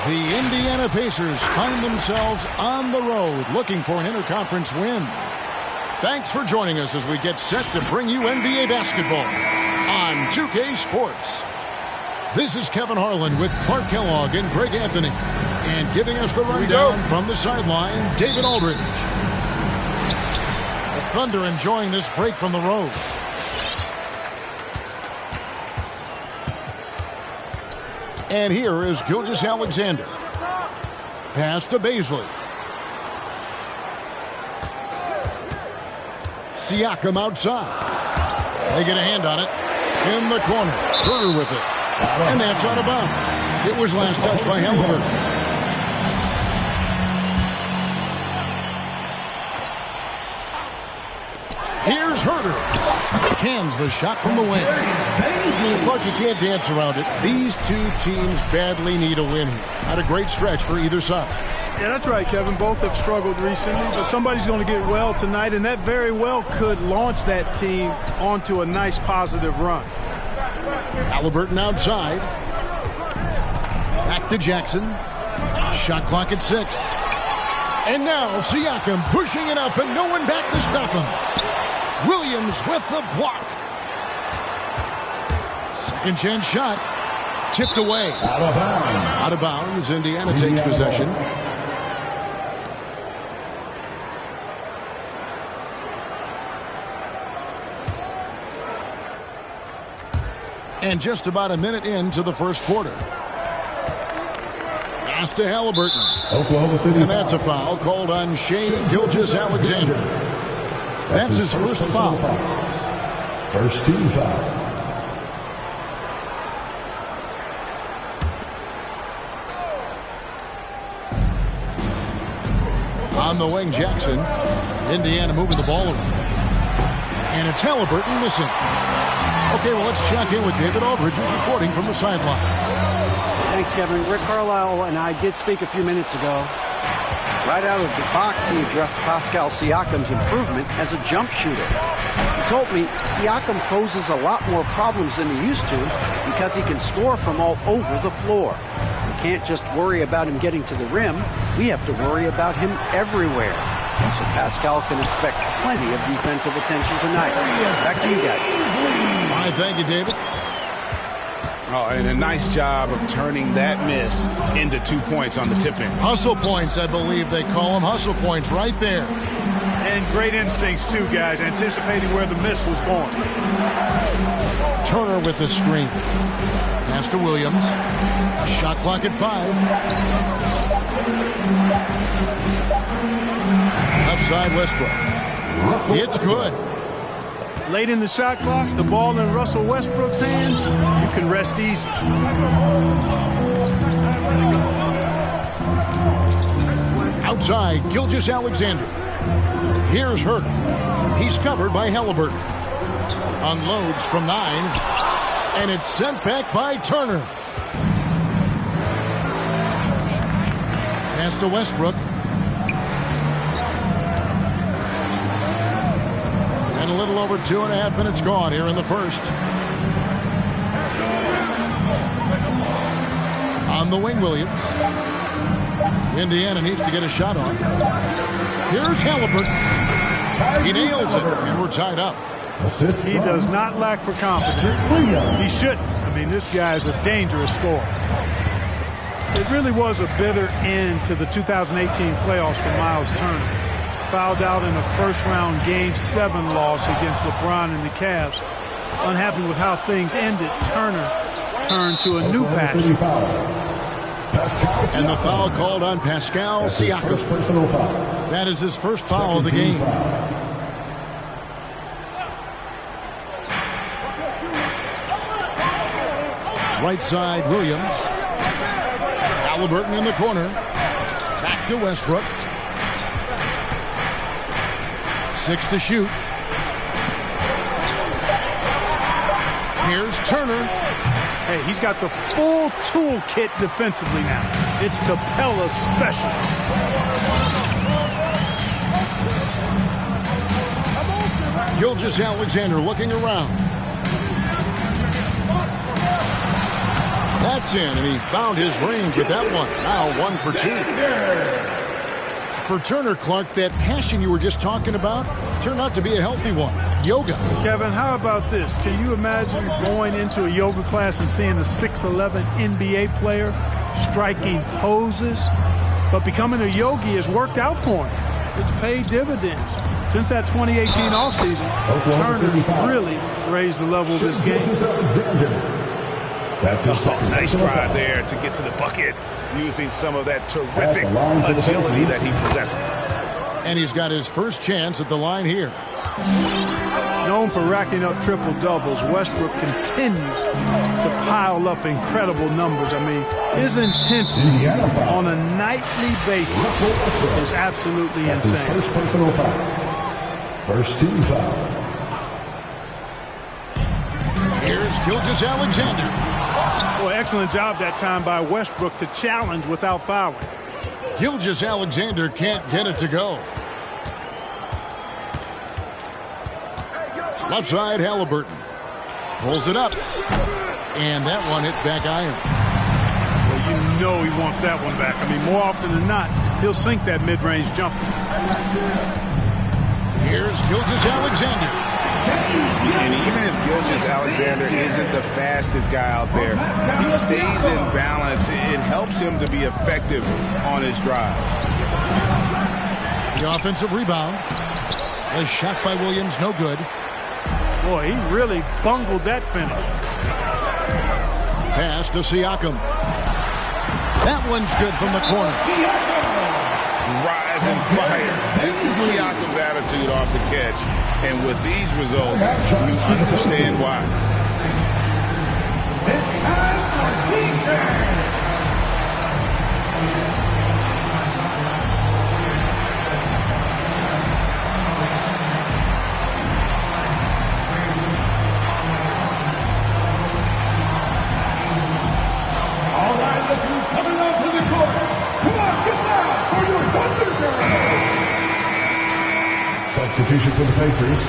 The Indiana Pacers find themselves on the road looking for an interconference win. Thanks for joining us as we get set to bring you NBA basketball on 2K Sports. This is Kevin Harlan with Clark Kellogg and Greg Anthony. And giving us the rundown from the sideline, David Aldridge. The Thunder enjoying this break from the road. And here is Gilgeous-Alexander. Pass to Baisley. Siakam outside. They get a hand on it. In the corner. Herter with it. And that's out of bounds. It was last touched by Halliburton. Here's Herter. Cans the shot from the wing. Clark, you can't dance around it. These two teams badly need a win here. Had a great stretch for either side. Yeah, that's right, Kevin. Both have struggled recently, but somebody's going to get well tonight, and that very well could launch that team onto a nice positive run. Halliburton outside. Back to Jackson. Shot clock at 6. And now Siakam pushing it up, and no one back to stop him. Williams with the block. Second chance shot. Tipped away. Out of bounds. Out of bounds. Indiana takes possession. And just about a minute into the first quarter. Pass to Halliburton. Oklahoma City. And that's a foul called on Shai Gilgeous-Alexander. That's his first foul. First team foul. On the wing, Jackson. Indiana moving the ball around. And it's Halliburton missing. Okay, well, let's check in with David Aldridge, who's reporting from the sideline. Thanks, Kevin. Rick Carlisle and I did speak a few minutes ago. Right out of the box, he addressed Pascal Siakam's improvement as a jump shooter. He told me Siakam poses a lot more problems than he used to because he can score from all over the floor. We can't just worry about him getting to the rim. We have to worry about him everywhere. So Pascal can expect plenty of defensive attention tonight. Back to you guys. All right, thank you, David. Oh, and a nice job of turning that miss into 2 points on the tip-in. Hustle points, I believe they call them. Hustle points right there. And great instincts, too, guys, anticipating where the miss was going. Turner with the screen. Pass to Williams. Shot clock at 5. Outside Westbrook. It's good. Late in the shot clock, the ball in Russell Westbrook's hands, you can rest easy. Outside, Gilgeous-Alexander. Here's Herter. He's covered by Halliburton. Unloads from 9. And it's sent back by Turner. Pass to Westbrook. And a little over 2.5 minutes gone here in the first. On the wing, Williams. Indiana needs to get a shot off. Here's Halliburton. He nails it, and we're tied up. He does not lack for confidence. He shouldn't. I mean, this guy is a dangerous scorer. It really was a bitter end to the 2018 playoffs for Miles Turner. Fouled out in a first-round Game 7 loss against LeBron and the Cavs. Unhappy with how things ended, Turner turned to a new passion. And the foul called on Pascal Siakam. That is his first foul of the game. Right side, Williams. Halliburton in the corner. Back to Westbrook. 6 to shoot. Here's Turner. Hey, he's got the full toolkit defensively now. It's Capella's special. Gilgeous-Alexander looking around. That's in, and he found his range with that one. Now 1 for 2. For Turner, Clark, that passion you were just talking about turned out to be a healthy one. Yoga. Kevin, how about this? Can you imagine going into a yoga class and seeing a 6'11" NBA player striking poses? But becoming a yogi has worked out for him. It's paid dividends. Since that 2018 offseason, Turner's really raised the level of his game. That's a nice drive there to get to the bucket, using some of that terrific agility that he possesses. And he's got his first chance at the line here. Known for racking up triple-doubles, Westbrook continues to pile up incredible numbers. I mean, his intensity on a nightly basis is absolutely insane. First personal foul. First team foul. Here's Gilgeous-Alexander. Well, excellent job that time by Westbrook to challenge without fouling. Gilgeous-Alexander can't get it to go. Left side, Halliburton. Pulls it up. And that one hits back iron. Well, you know he wants that one back. I mean, more often than not, he'll sink that mid-range jumper. Here's Gilgeous-Alexander. And even if Gilgeous-Alexander isn't the fastest guy out there, he stays in balance. It helps him to be effective on his drives. The offensive rebound. A shot by Williams, no good. Boy, he really bungled that finish. Pass to Siakam. That one's good from the corner. Rise and fire. This is Siakam's attitude off the catch. And with these results, you understand why. It's time for defense. All right, look who's coming out to the court. Come on, get down for your Thunder Girls. Substitution for the Pacers.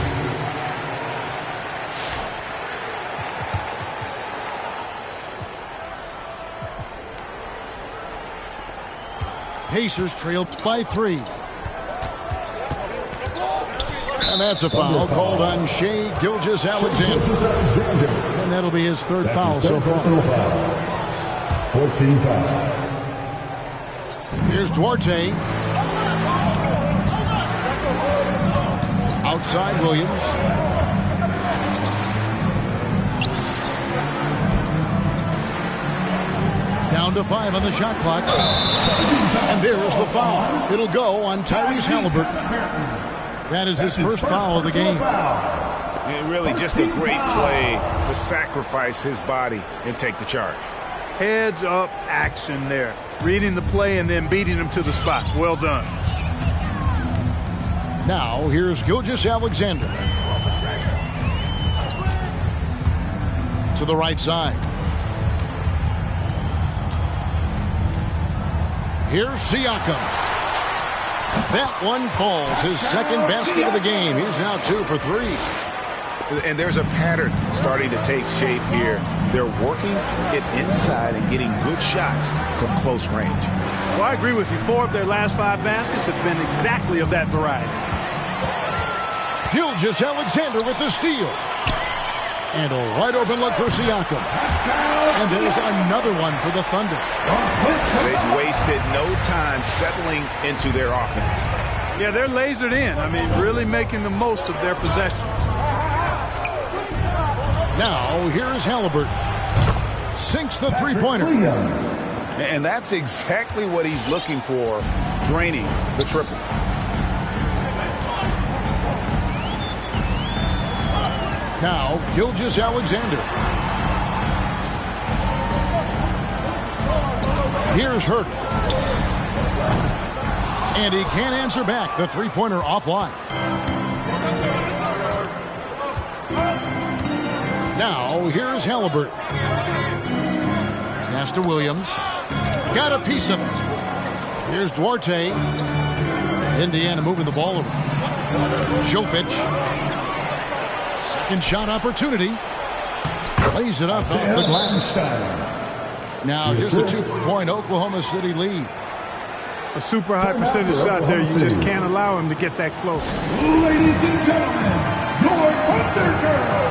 Pacers trail by 3. And that's a foul called on Shai Gilgeous-Alexander. And that'll be his third foul so far. 14 foul. Here's Duarte. Outside Williams. Down to 5 on the shot clock. And there is the foul. It'll go on Tyrese Halliburton. That is his first foul of the game. And really just a great play to sacrifice his body and take the charge. Heads up action there. Reading the play and then beating him to the spot. Well done. Now, here's Gilgeous-Alexander. To the right side. Here's Siakam. That one falls. His second basket of the game. He's now 2 for 3. And there's a pattern starting to take shape here. They're working it inside and getting good shots from close range. Well, I agree with you. 4 of their last 5 baskets have been exactly of that variety. Gilgeous-Alexander with the steal. And a wide open look for Siakam. And there's another one for the Thunder. They've wasted no time settling into their offense. Yeah, they're lasered in. I mean, really making the most of their possessions. Now, here's Halliburton. Sinks the three-pointer. And that's exactly what he's looking for, draining the triple. Now, Gilgeous-Alexander. Here's Hurt. And he can't answer back. The three-pointer offline. Now, here's Halliburton. Pass to Williams. Got a piece of it. Here's Duarte. Indiana moving the ball over. Jovic. Second shot opportunity. Lays it up off the glass. Now just a 2-point Oklahoma City lead. A super high percentage shot there. You just can't allow him to get that close. Ladies and gentlemen, your Thunder Girls.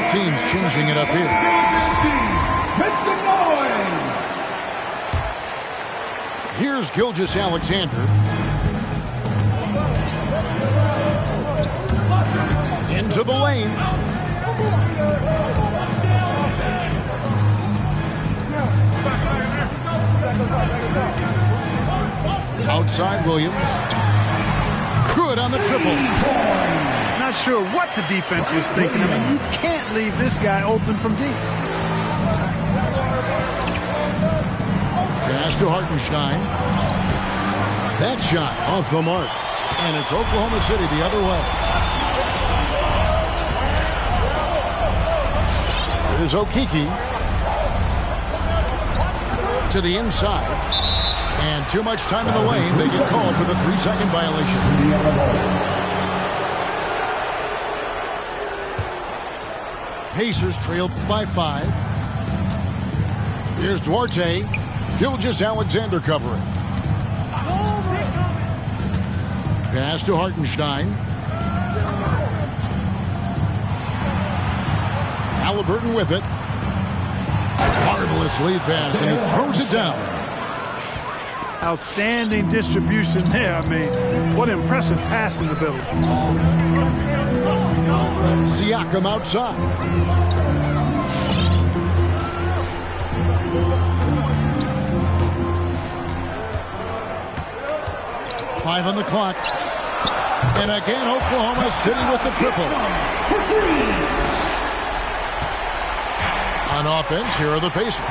Teams changing it up here. Make some noise. Here's Gilgeous-Alexander. Into the lane. Outside Williams. Good on the triple. Not sure what the defense was thinking. I mean, you can't leave this guy open from deep. Pass to Hartenstein. That shot off the mark. And it's Oklahoma City the other way. Here's Okeke. To the inside. And too much time in the lane. They get called for the 3-second violation. Pacers trailed by 5. Here's Duarte. Gilgeous-Alexander covering. Pass to Hartenstein. Halliburton with it. Marvelous lead pass, and he throws it down. Outstanding distribution there. I mean, what impressive pass in the building. Siakam outside. Five on the clock. And again, Oklahoma City with the triple. On offense, here are the Pacers.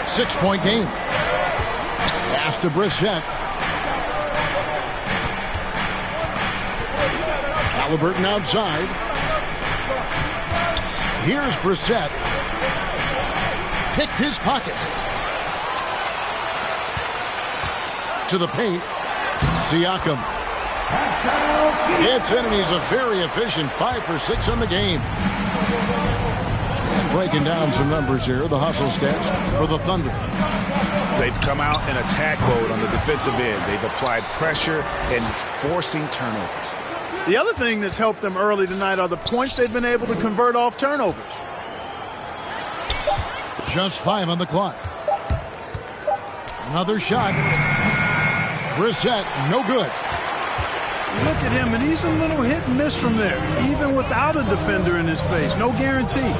6-point game. Pass to Brissett. Halliburton outside. Here's Brissett. Picked his pocket. To the paint. Siakam. It's in, and he's a very efficient 5 for 6 on the game. And breaking down some numbers here, the hustle stats for the Thunder. They've come out in attack mode on the defensive end. They've applied pressure and forcing turnovers. The other thing that's helped them early tonight are the points they've been able to convert off turnovers. Just 5 on the clock. Another shot. Brissett, no good. Look at him, and he's a little hit and miss from there, even without a defender in his face. No guarantee.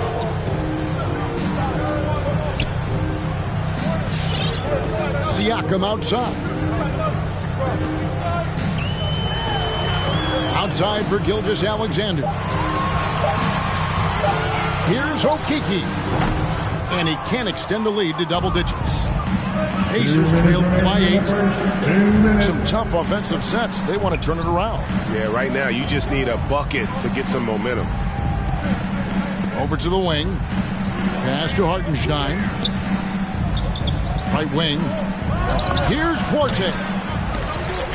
Siakam outside. Outside for Gilgeous-Alexander. Here's Okeke. And he can't extend the lead to double digits. Pacers trail by 8. Some tough offensive sets. They want to turn it around. Yeah, right now you just need a bucket to get some momentum. Over to the wing. Pass to Hartenstein. Right wing. Here's Duarte.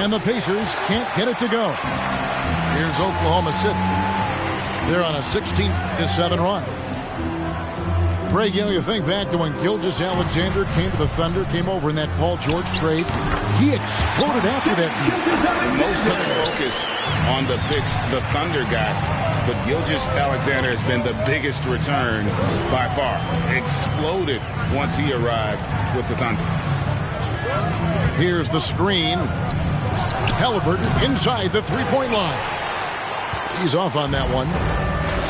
And the Pacers can't get it to go. Here's Oklahoma City. They're on a 16-7 run. Greg, you think back to when Gilgeous-Alexander came to the Thunder, came over in that Paul George trade. He exploded after that. Most of the focus on the picks the Thunder got, but Gilgeous-Alexander has been the biggest return by far. Exploded once he arrived with the Thunder. Here's the screen. Halliburton inside the three-point line. He's off on that one.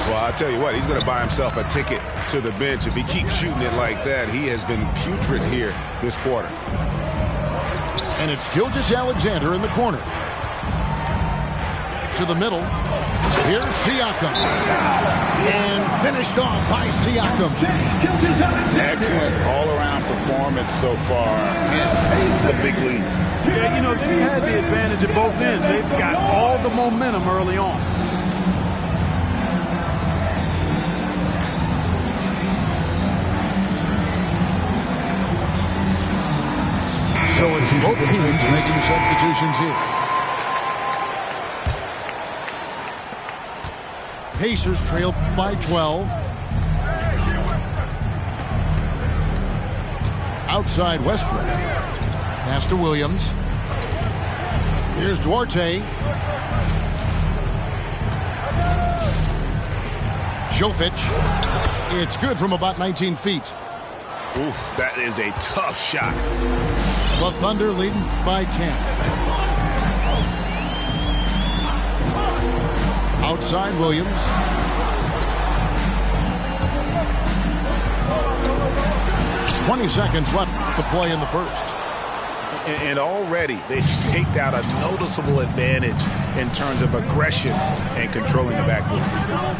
Well, I'll tell you what, he's going to buy himself a ticket to the bench. If he keeps shooting it like that, he has been putrid here this quarter. And it's Gilgeous-Alexander in the corner. To the middle. Here's Siakam. And finished off by Siakam. Excellent all-around performance so far. Hence the big lead. Yeah, you know, they've had the advantage at both ends. They've got all the momentum early on. So it's both teams making substitutions here. Pacers trail by 12. Outside Westbrook. Pass to Williams. Here's Duarte. Jovic. It's good from about 19 feet. Oof, that is a tough shot. The Thunder leading by 10. Outside Williams. It's 20 seconds left to play in the first. And already they've staked out a noticeable advantage in terms of aggression and controlling the backboard.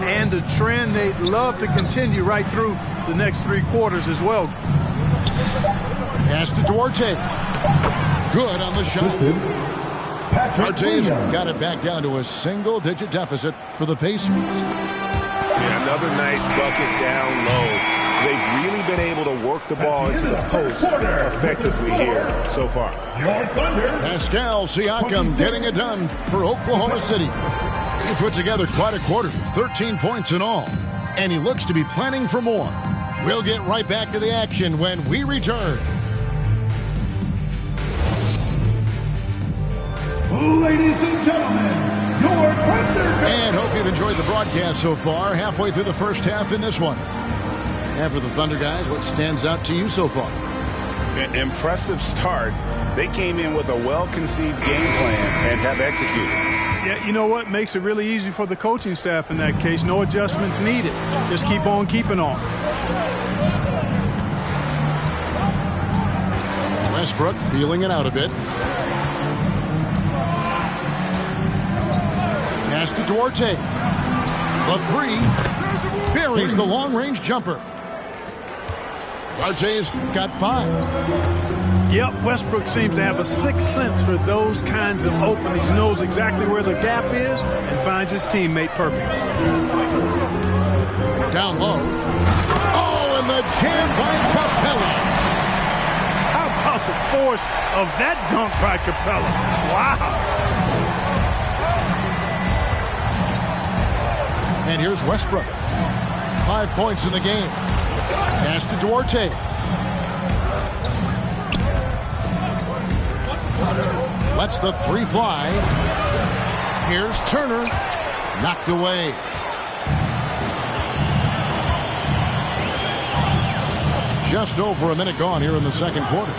And a trend they'd love to continue right through the next 3 quarters as well. Pass to Duarte. Good on the shot. Duarte's got it back down to a single-digit deficit for the Pacers. And another nice bucket down low. They've really been able to work the ball into the post effectively here so far. Pascal Siakam getting it done for Oklahoma City. He put together quite a quarter, 13 points in all. And he looks to be planning for more. We'll get right back to the action when we return. Ladies and gentlemen, your Thunder. And hope you've enjoyed the broadcast so far. Halfway through the first half in this one. And for the Thunder guys, what stands out to you so far? An impressive start. They came in with a well-conceived game plan and have executed. Yeah, you know what? Makes it really easy for the coaching staff in that case. No adjustments needed. Just keep on keeping on. Westbrook feeling it out a bit. Pass to Duarte. The three. Buries the long-range jumper. Duarte's got 5. Yep, Westbrook seems to have a sixth sense for those kinds of openings. He knows exactly where the gap is and finds his teammate perfect. Down low. Oh, and the jam by Capella. How about the force of that dunk by Capella? Wow. And here's Westbrook. 5 points in the game. Pass to Duarte. Lets the 3 fly. Here's Turner. Knocked away. Just over a minute gone here in the second quarter.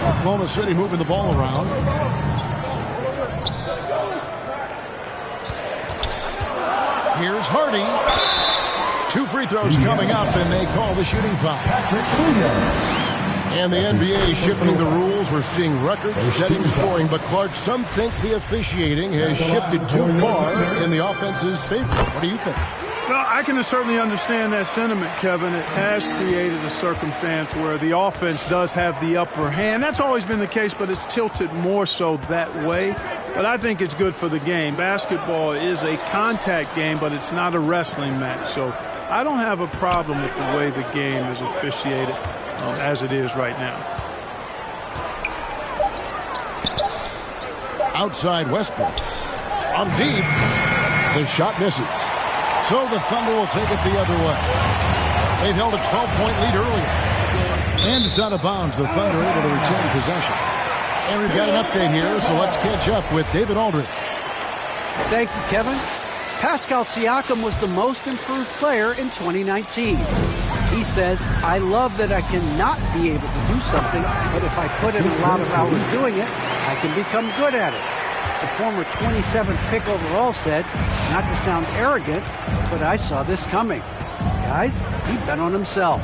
Oklahoma City moving the ball around. Here's Hardy. 2 free throws coming up, and they call the shooting foul. And the NBA shifting the rules. We're seeing record-setting scoring, but Clark, some think the officiating has shifted too far in the offense's favor. What do you think? Well, I can certainly understand that sentiment, Kevin. It has created a circumstance where the offense does have the upper hand. That's always been the case, but it's tilted more so that way. But I think it's good for the game. Basketball is a contact game, but it's not a wrestling match. So I don't have a problem with the way the game is officiated as it is right now. Outside Westbrook. On deep. The shot misses. So the Thunder will take it the other way. They've held a 12-point lead earlier. And it's out of bounds. The Thunder able to retain possession. And we've got an update here, so let's catch up with David Aldridge. Thank you, Kevin. Pascal Siakam was the most improved player in 2019. He says, I love that I cannot be able to do something, but if I put in a lot of hours doing it, I can become good at it. The former 27th pick overall said, not to sound arrogant, but I saw this coming. Guys, he bet on himself.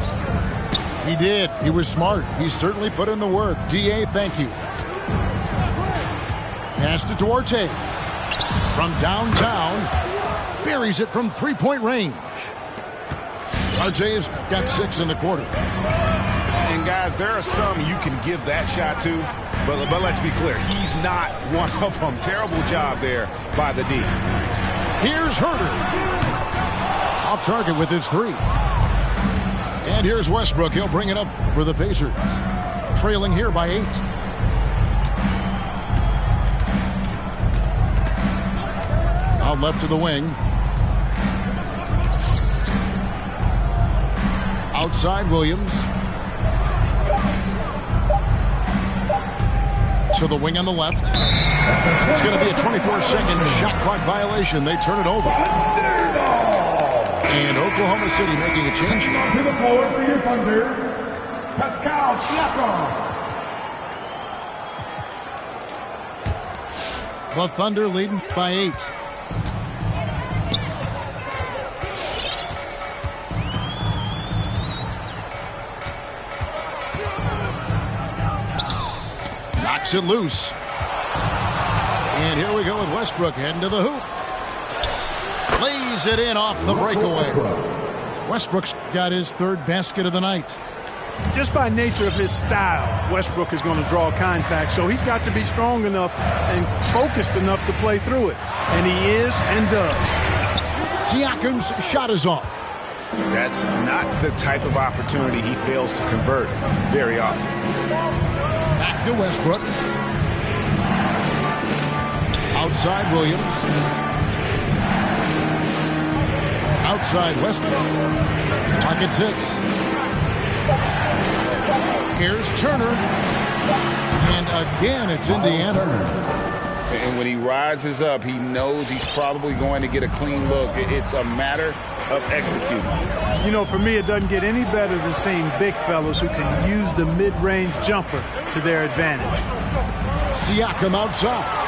He did. He was smart. He certainly put in the work. D.A., thank you. Pass to Duarte. From downtown, buries it from three-point range. RJ's got 6 in the quarter. And guys, there are some you can give that shot to, but let's be clear, he's not one of them. Terrible job there by the D. Here's Herter. Off target with his 3. And here's Westbrook. He'll bring it up for the Pacers. Trailing here by 8. Out left to the wing. Outside Williams. To the wing on the left. It's going to be a 24-second shot clock violation. They turn it over. And Oklahoma City making a change. To the floor for your Thunder, Pascal Siakam. The Thunder leading by 8. Knocks it loose. And here we go with Westbrook heading to the hoop. Plays it in off the breakaway. Westbrook's got his 3rd basket of the night. Just by nature of his style, Westbrook is going to draw contact, so he's got to be strong enough and focused enough to play through it. And he is and does. Siakam's shot is off. That's not the type of opportunity he fails to convert very often. Back to Westbrook. Outside Williams. Outside Westbrook. Pocket 6. Here's Turner. And again, it's Indiana. And when he rises up, he knows he's probably going to get a clean look. It's a matter of executing. You know, for me, it doesn't get any better than seeing big fellas who can use the mid-range jumper to their advantage. Siakam outside.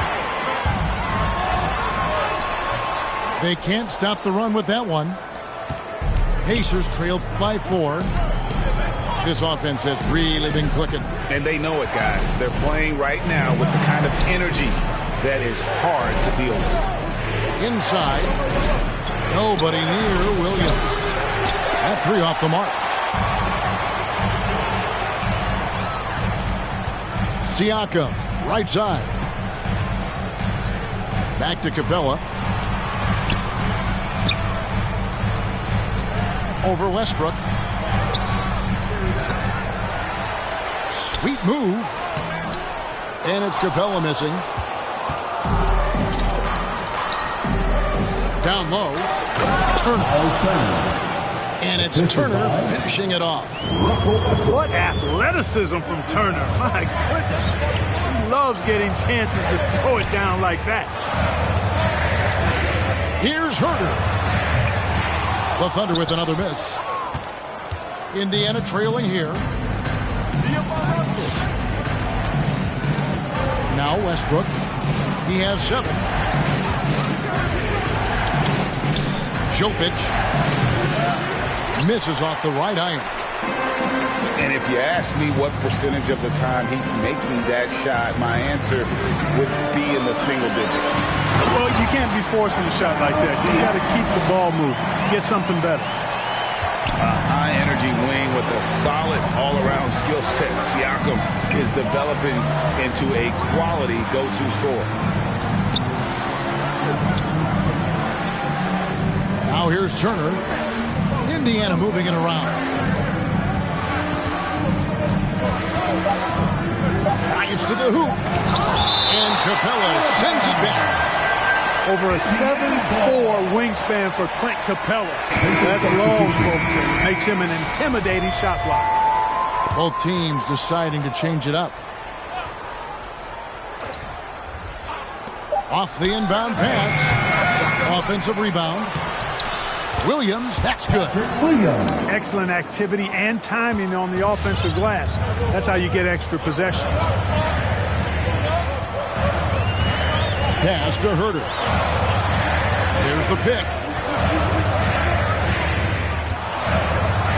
They can't stop the run with that one. Pacers trail by 4. This offense has really been clicking. And they know it, guys. They're playing right now with the kind of energy that is hard to deal with. Inside. Nobody near Williams. That 3 off the mark. Siakam, right side. Back to Capella. Over Westbrook. Sweet move. And it's Capella missing. Down low. Turner. And it's Turner finishing it off. What athleticism from Turner. My goodness. He loves getting chances to throw it down like that. Here's Herter. The Thunder with another miss. Indiana trailing here. Now Westbrook. He has 7. Jovic misses off the right iron. And if you ask me what percentage of the time he's making that shot, my answer would be in the single digits. Well, you can't be forcing a shot like that. You got to keep the ball moving. Get something better. A high-energy wing with a solid all-around skill set. Siakam is developing into a quality go-to scorer. Now here's Turner. Indiana moving it around. Drives to the hoop. And Capella sends it back. Over a 7'4" wingspan for Clint Capella. That's long, folks, and makes him an intimidating shot blocker. Both teams deciding to change it up. Off the inbound pass. Offensive rebound. Williams, that's good. Excellent activity and timing on the offensive glass. That's how you get extra possessions. Pass to Herter. There's the pick.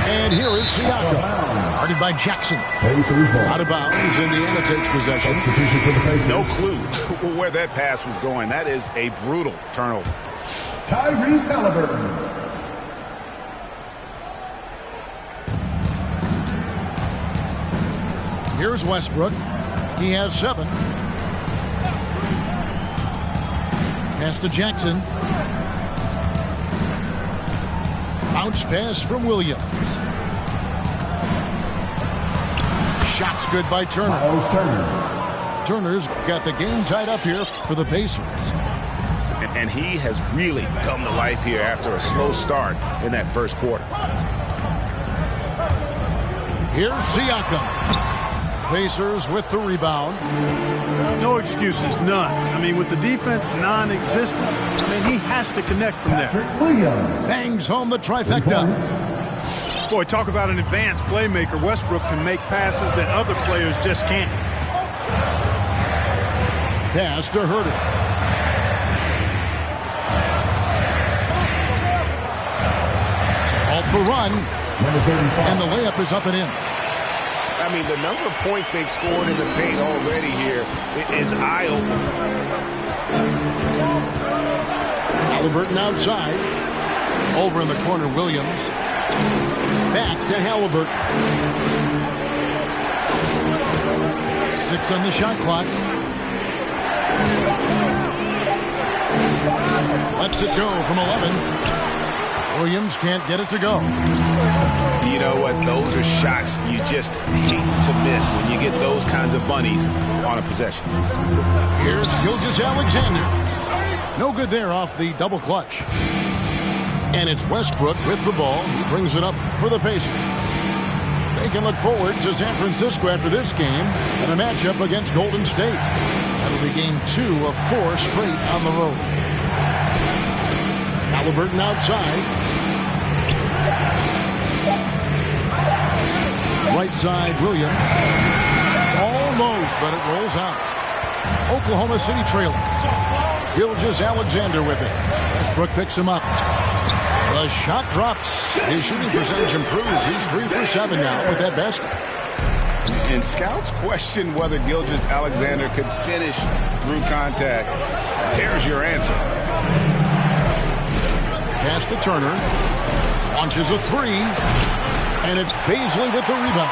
And here is Siakam. Guarded by Jackson. Out of bounds. Indiana takes possession. No clue where that pass was going. That is a brutal turnover. Tyrese Halliburton. Here's Westbrook. He has 7. Pass to Jackson. Bounce pass from Williams. Shot's good by Turner. Turner's got the game tied up here for the Pacers. And he has really come to life here after a slow start in that first quarter. Here's Siakam. Pacers with the rebound. No excuses, none. I mean, with the defense non-existent, I mean, he has to connect from there. Bangs home the trifecta. Boy, talk about an advanced playmaker. Westbrook can make passes that other players just can't. Pass to Herter. Off the run. And the layup is up and in. I mean, the number of points they've scored in the paint already here is eye-opening. Halliburton outside. Over in the corner, Williams. Back to Halliburton. 6 on the shot clock. Lets it go from 11. Williams can't get it to go. You know what? Those are shots you just hate to miss when you get those kinds of bunnies on a possession. Here's Gilgeous-Alexander. No good there off the double clutch. And it's Westbrook with the ball. He brings it up for the Pacers. They can look forward to San Francisco after this game and a matchup against Golden State. That'll be game 2 of 4 straight on the road. Halliburton outside. Right side, Williams. Almost, but it rolls out. Oklahoma City trailing. Gilgeous-Alexander with it. Westbrook picks him up. The shot drops. His shooting percentage improves. He's 3 for 7 now with that basket. And scouts question whether Gilgeous-Alexander could finish through contact. There's your answer. Pass to Turner. Launches a 3. And it's Paisley with the rebound.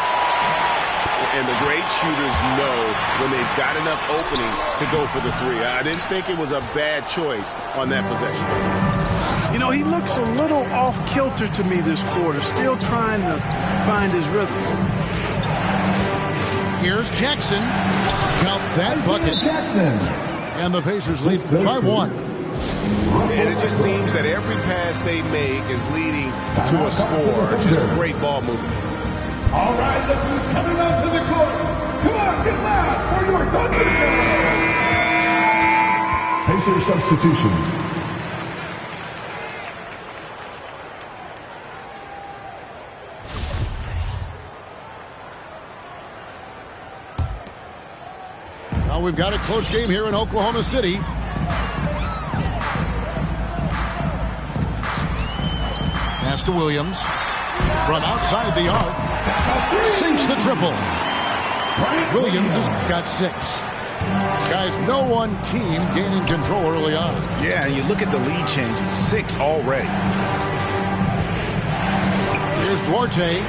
And the great shooters know when they've got enough opening to go for the 3. I didn't think it was a bad choice on that possession. You know, he looks a little off-kilter to me this quarter, still trying to find his rhythm. Here's Jackson. Count that bucket. And the Pacers lead by 1. And it just seems that every pass they make is leading to a score. Just a great ball movement. All right, look who's coming onto the court. Come on, get loud for your Thunder. Pacer substitution. Well, we've got a close game here in Oklahoma City. Pass to Williams. From outside the arc. Sinks the triple. Williams has got 6. Guys, no one team gaining control early on. Yeah, and you look at the lead changes. 6 already. Here's Duarte.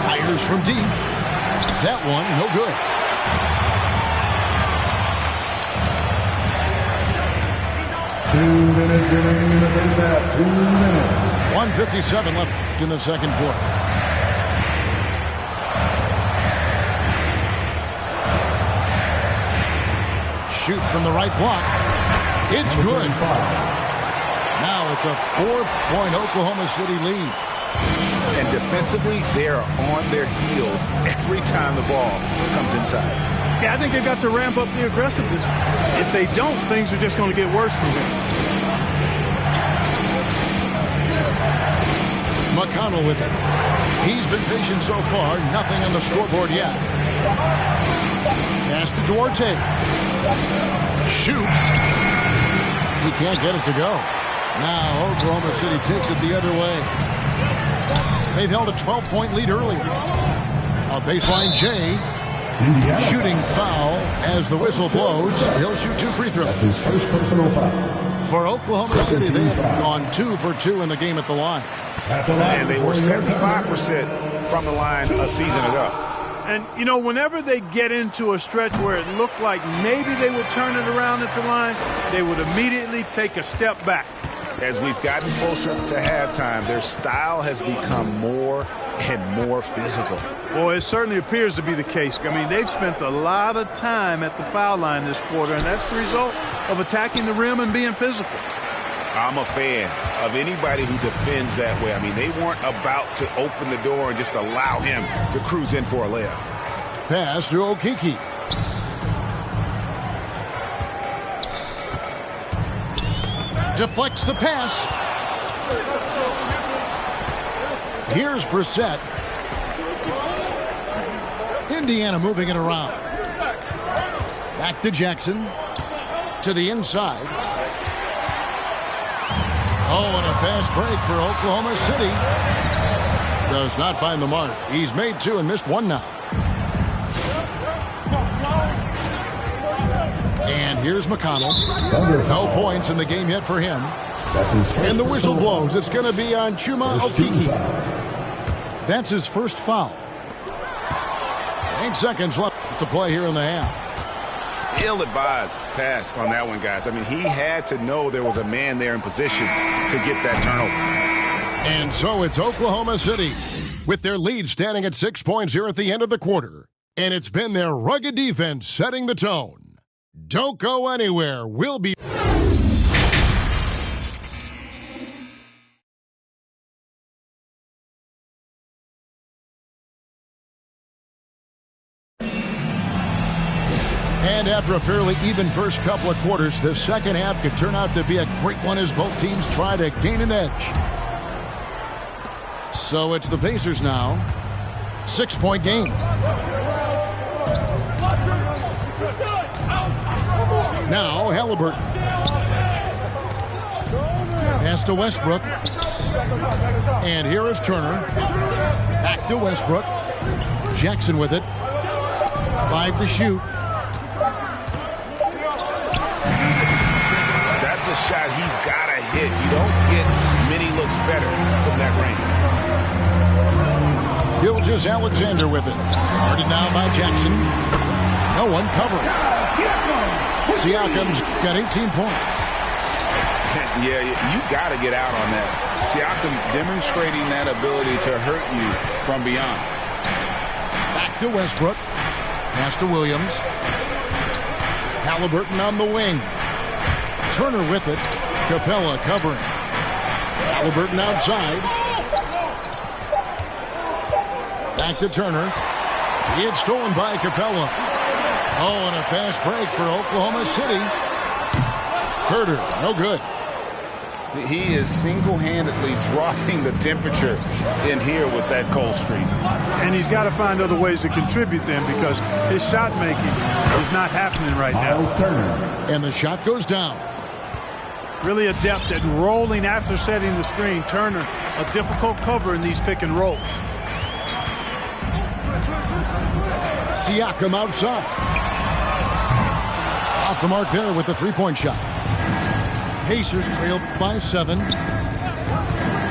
Fires from deep. That one, no good. Two minutes remaining in the first half. 2 minutes. 1:57 left in the second quarter. Shoots from the right block. It's good. Now it's a 4-point Oklahoma City lead. And defensively, they are on their heels every time the ball comes inside. Yeah, I think they've got to ramp up the aggressiveness. If they don't, things are just going to get worse from here. McConnell with it. He's been patient so far. Nothing on the scoreboard yet. Pass to Duarte. Shoots. He can't get it to go. Now Oklahoma City takes it the other way. They've held a 12-point lead earlier. A baseline J. Shooting foul as the whistle blows. He'll shoot 2 free throws. That's his first personal foul. For Oklahoma City, they have gone 2 for 2 in the game at the line. And they were 75% from the line a season ago. And, you know, whenever they get into a stretch where it looked like maybe they would turn it around at the line, they would immediately take a step back. As we've gotten closer to halftime, their style has become more and more physical. Well, it certainly appears to be the case. I mean, they've spent a lot of time at the foul line this quarter, and that's the result of attacking the rim and being physical. I'm a fan of anybody who defends that way. I mean, they weren't about to open the door and just allow him to cruise in for a layup. Pass to Okeke. Deflects the pass. Here's Brissett. Indiana moving it around. Back to Jackson. To the inside. Oh, and a fast break for Oklahoma City. Does not find the mark. He's made 2 and missed 1 now. And here's McConnell. No points in the game yet for him. That's his first. And the whistle blows. It's going to be on Chuma Okeke. That's his first foul. 8 seconds left to play here in the half. Ill-advised pass on that one, guys. I mean, he had to know there was a man there in position to get that turnover. And so it's Oklahoma City with their lead standing at 6 points here at the end of the quarter. And it's been their rugged defense setting the tone. Don't go anywhere. We'll be... And after a fairly even first couple of quarters, the second half could turn out to be a great one as both teams try to gain an edge. So it's the Pacers now. 6-point game. Now Halliburton. Pass to Westbrook. And here is Turner. Back to Westbrook. Jackson with it. 5 to shoot. That's a shot he's got to hit. You don't get many looks better from that range. Gilgeous-Alexander with it. Guarded now by Jackson. No one covering. Siakam's got 18 points. Yeah, you got to get out on that. Siakam demonstrating that ability to hurt you from beyond. Back to Westbrook. Pass to Williams. Halliburton on the wing. Turner with it. Capella covering. Halliburton outside. Back to Turner. It's stolen by Capella. Oh, and a fast break for Oklahoma City. Herter, no good. He is single-handedly dropping the temperature in here with that cold streak. And he's got to find other ways to contribute then, because his shot making is not happening right now. And the shot goes down. Really adept at rolling after setting the screen. Turner, a difficult cover in these pick and rolls. Siakam outside. Off the mark there with the three-point shot. Pacers trail by 7.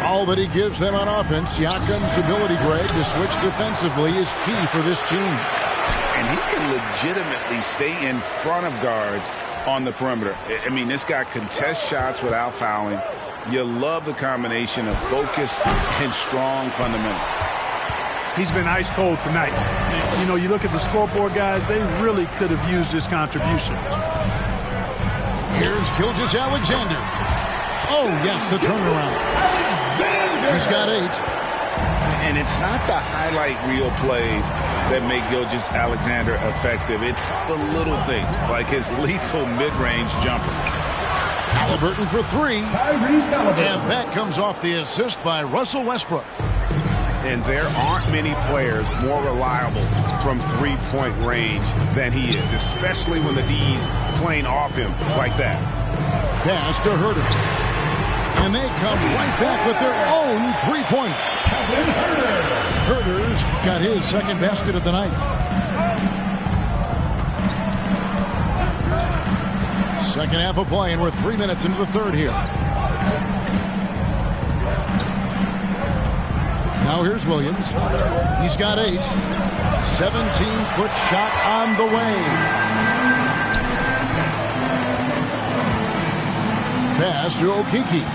All that he gives them on offense, Siakam's ability, Greg, to switch defensively is key for this team. And he can legitimately stay in front of guards on the perimeter. I mean, this guy contests shots without fouling. You love the combination of focus and strong fundamentals. He's been ice cold tonight. You know, you look at the scoreboard, guys, they really could have used his contributions. Here's Gilgeous-Alexander. Oh, yes, the turnaround. He's got 8. And it's not the highlight reel plays that make Gilgeous-Alexander effective. It's the little things, like his lethal mid-range jumper. Halliburton for 3. And that comes off the assist by Russell Westbrook. And there aren't many players more reliable from three-point range than he is, especially when the D's playing off him like that. Pass to Herter. And they come right back with their own three-pointer. Herter's got his second basket of the night. Second half of play, and we're 3 minutes into the third here. Now here's Williams. He's got 8. 17-foot shot on the way. Pass to Okeke.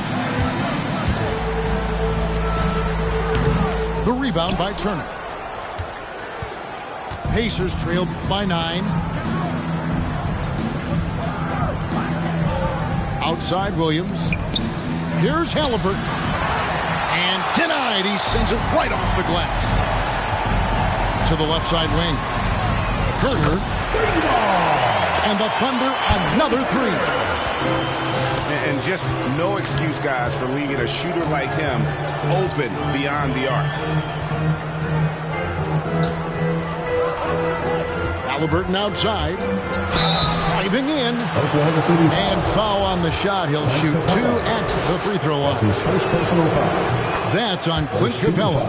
The rebound by Turner. Pacers trailed by 9. Outside Williams. Here's Halliburton. And denied. He sends it right off the glass. To the left side wing. Herter. And the Thunder another 3. And just no excuse, guys, for leaving a shooter like him open beyond the arc. Halliburton outside. Driving in. And foul on the shot. He'll shoot 2 at the free throw line. His first personal foul. That's on Clint Capella.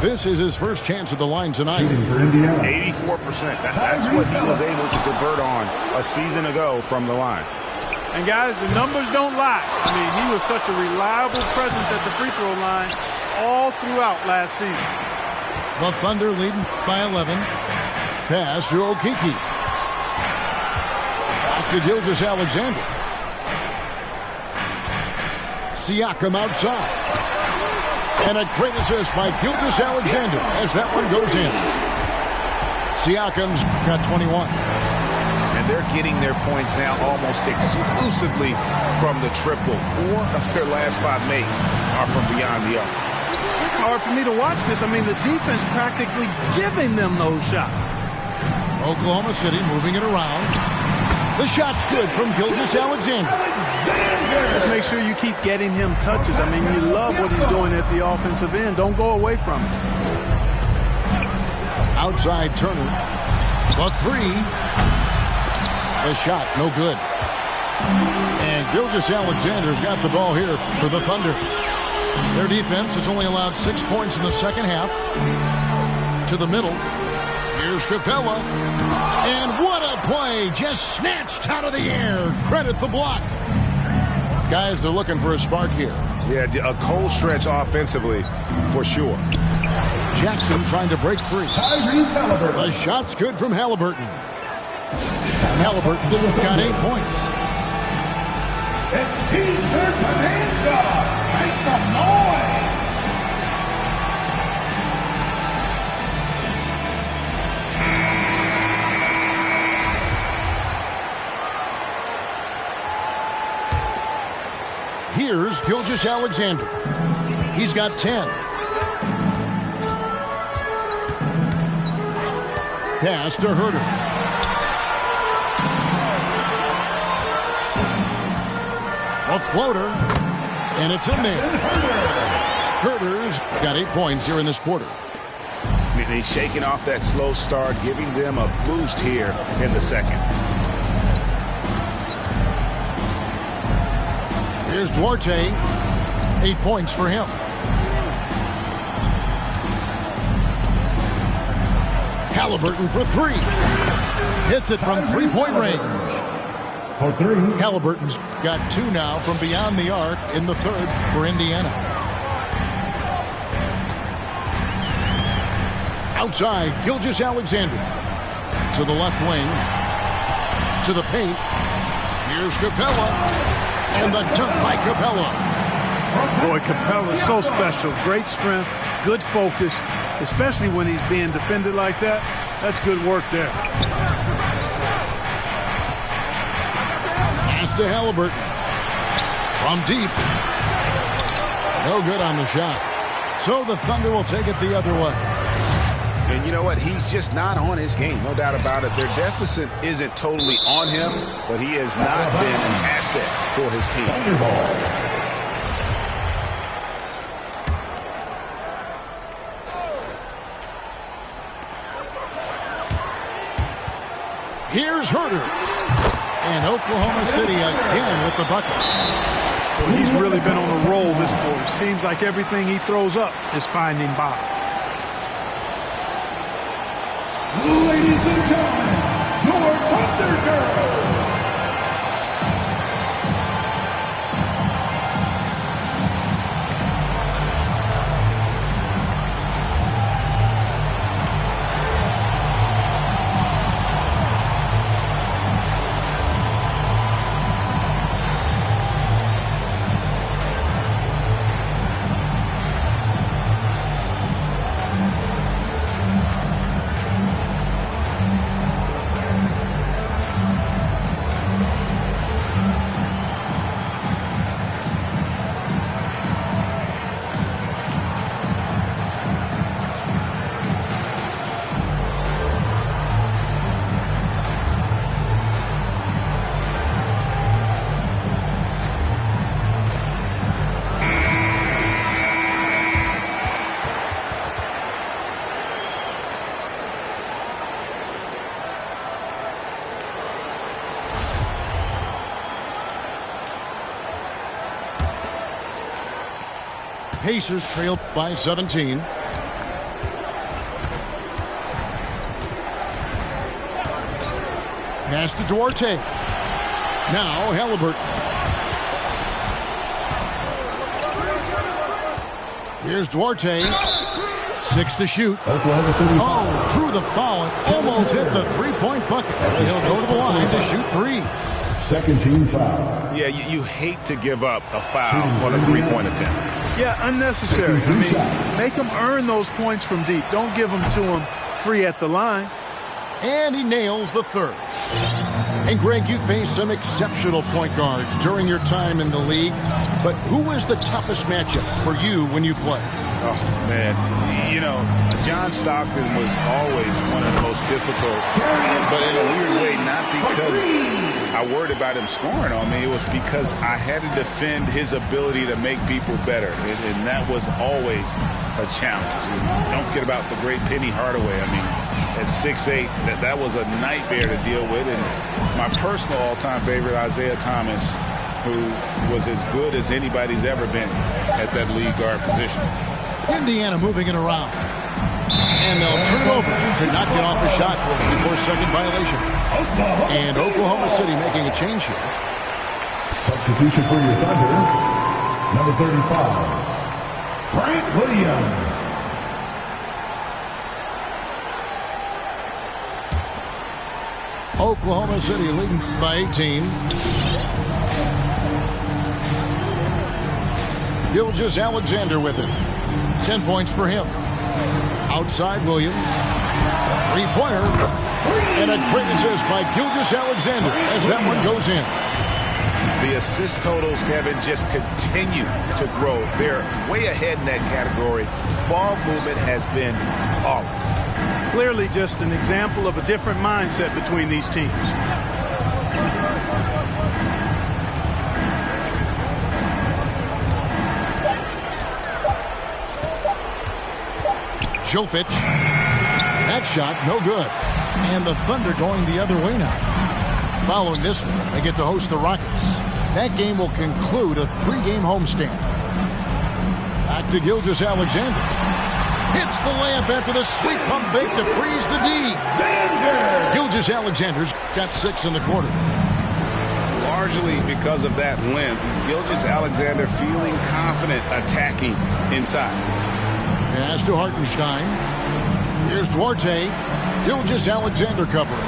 This is his first chance at the line tonight. 84%. That's what he was able to convert on a season ago from the line. And guys, the numbers don't lie. I mean, he was such a reliable presence at the free throw line all throughout last season. The Thunder leading by 11. Pass to Okeke. Back to Gilgeous-Alexander. Siakam outside. And a great assist by Gilgeous-Alexander as that one goes in. Siakam's got 21. And they're getting their points now almost exclusively from the triple. 4 of their last 5 makes are from beyond the arc. It's hard for me to watch this. I mean, the defense practically giving them those shots. Oklahoma City moving it around. The shot's good from Gilgeous-Alexander. Just make sure you keep getting him touches. I mean, you love what he's doing at the offensive end. Don't go away from it. Outside Turner. The 3. The shot, no good. And Gilgeous-Alexander's got the ball here for the Thunder. Their defense has only allowed 6 points in the second half. To the middle. Here's Capella. And what a play. Just snatched out of the air. Credit the block. Guys, they're looking for a spark here. Yeah, a cold stretch offensively for sure. Jackson trying to break free. The shot's good from Halliburton. Halliburton's got 8 points. It's T-shirt Bonanza. Make some noise. Here's Gilgeous-Alexander. He's got 10. Pass to Herter. A floater. And it's in there. Herder's got 8 points here in this quarter. And he's shaking off that slow start, giving them a boost here in the second. Here's Duarte. 8 points for him. Halliburton for 3. Hits it from three-point range. For 3. Halliburton's got 2 now from beyond the arc in the third for Indiana. Outside, Gilgeous-Alexander. To the left wing. To the paint. Here's Capella. And the dunk by Capella. Boy, Capella's so special. Great strength, good focus, especially when he's being defended like that. That's good work there. Pass to Halliburton. From deep. No good on the shot. So the Thunder will take it the other way. And you know what? He's just not on his game. No doubt about it. Their deficit isn't totally on him, but he has not been an asset for his team. Here's Herder. And Oklahoma City again with the bucket. Well, he's really been on a roll this quarter. Seems like everything he throws up is finding bottom. Ladies and gentlemen, your Thunder Girls. Pacers trail by 17. Pass to Duarte. Now Halliburton. Here's Duarte. 6 to shoot. Oh, drew the foul and almost hit the three-point bucket. He'll go to the line to shoot 3. Second team foul. Yeah, you hate to give up a foul on a three-point attempt. Yeah, unnecessary. I mean, make them earn those points from deep. Don't give them to them free at the line. And he nails the third. And Greg, you faced some exceptional point guards during your time in the league. But who is the toughest matchup for you when you play? Oh, man. You know, John Stockton was always one of the most difficult, but in a weird way, not because I worried about him scoring on me. It was because I had to defend his ability to make people better, and that was always a challenge. And don't forget about the great Penny Hardaway. I mean, at 6'8", that was a nightmare to deal with. And my personal all-time favorite, Isaiah Thomas, who was as good as anybody's ever been at that lead guard position. Indiana moving it around. And they'll turn it over. Could not get off a shot before second violation. And Oklahoma City making a change here. Substitution for your Thunder. Number 35, Frank Williams. Oklahoma City leading by 18. Gilgeous-Alexander with it. 10 points for him. Outside Williams. Three-pointer. And a great assist by Gilgeous-Alexander as that one goes in. The assist totals, Kevin, just continue to grow. They're way ahead in that category. Ball movement has been flawless. Clearly just an example of a different mindset between these teams. Jovic. That shot, no good. And the Thunder going the other way now. Following this one, they get to host the Rockets. That game will conclude a 3-game homestand. Back to Gilgeous-Alexander. Hits the layup after the sweet pump fake to freeze the D. Gilgeous-Alexander's got 6 in the quarter. Largely because of that length, Gilgeous-Alexander feeling confident attacking inside. Pass to Hartenstein. Here's Duarte. Gilgeous-Alexander covering.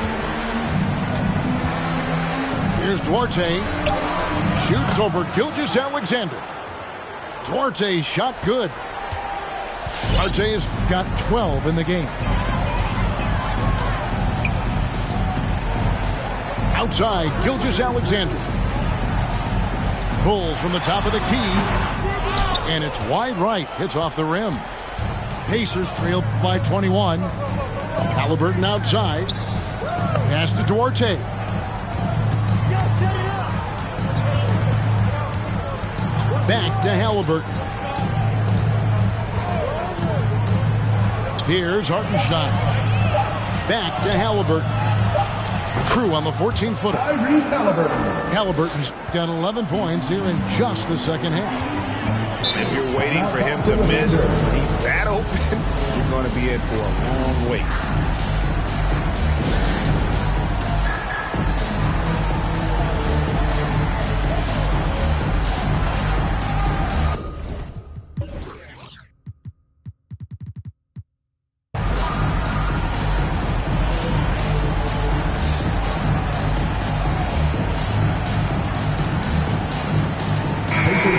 Here's Duarte. Shoots over Gilgeous-Alexander. Duarte's shot good. Duarte's got 12 in the game. Outside, Gilgeous-Alexander. Pulls from the top of the key. And it's wide right. Hits off the rim. Pacers trail by 21. Halliburton outside. Pass to Duarte. Back to Halliburton. Here's Hartenstein. Back to Halliburton. True on the 14-footer. Halliburton's got 11 points here in just the second half. If you're waiting for him to miss, he's that open, you're going to be in for a long wait.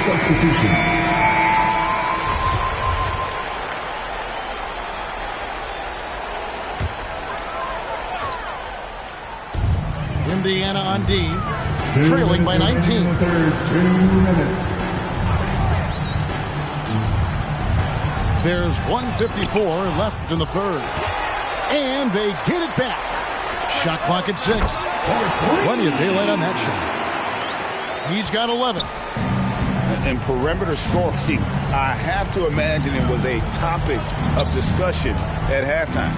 Substitution. Indiana on D, trailing by 19. 2 minutes. There's 1:54 left in the third. And they get it back. Shot clock at 6. Plenty of daylight on that shot. He's got 11. And perimeter scoring, I have to imagine it was a topic of discussion at halftime.